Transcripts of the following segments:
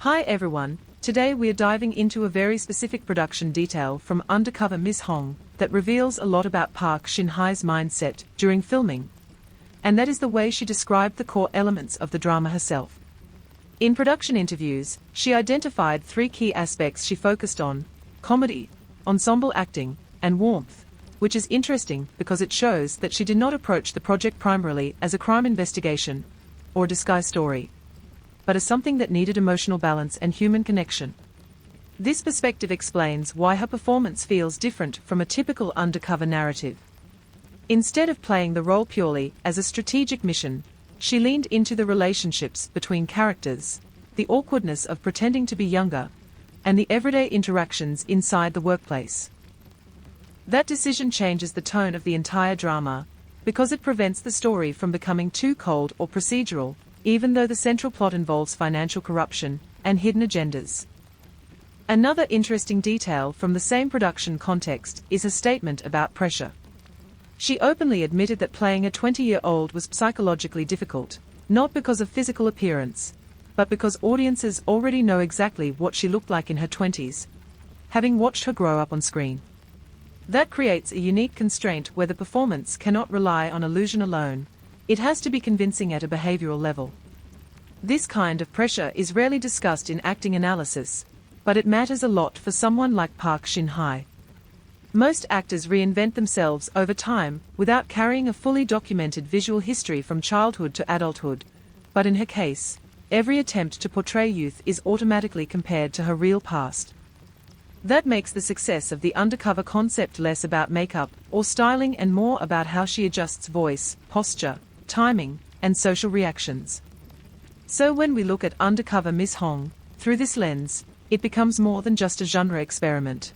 Hi everyone, today we are diving into a very specific production detail from Undercover Miss Hong that reveals a lot about Park Shin-hye's mindset during filming. And that is the way she described the core elements of the drama herself. In production interviews, she identified three key aspects she focused on: comedy, ensemble acting, and warmth, which is interesting because it shows that she did not approach the project primarily as a crime investigation or disguise story, but as something that needed emotional balance and human connection. This perspective explains why her performance feels different from a typical undercover narrative. Instead of playing the role purely as a strategic mission, she leaned into the relationships between characters, the awkwardness of pretending to be younger, and the everyday interactions inside the workplace. That decision changes the tone of the entire drama, because it prevents the story from becoming too cold or procedural, even though the central plot involves financial corruption and hidden agendas. Another interesting detail from the same production context is her statement about pressure. She openly admitted that playing a 20-year-old was psychologically difficult, not because of physical appearance, but because audiences already know exactly what she looked like in her 20s, having watched her grow up on screen. That creates a unique constraint where the performance cannot rely on illusion alone. It has to be convincing at a behavioral level. This kind of pressure is rarely discussed in acting analysis, but it matters a lot for someone like Park Shin-hye. Most actors reinvent themselves over time without carrying a fully documented visual history from childhood to adulthood, but in her case, every attempt to portray youth is automatically compared to her real past. That makes the success of the undercover concept less about makeup or styling and more about how she adjusts voice, posture, timing, and social reactions. So when we look at Undercover Miss Hong through this lens, it becomes more than just a genre experiment.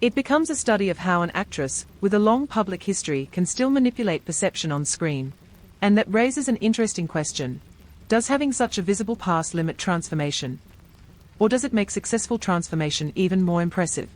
It becomes a study of how an actress with a long public history can still manipulate perception on screen, and that raises an interesting question: does having such a visible past limit transformation? Or does it make successful transformation even more impressive?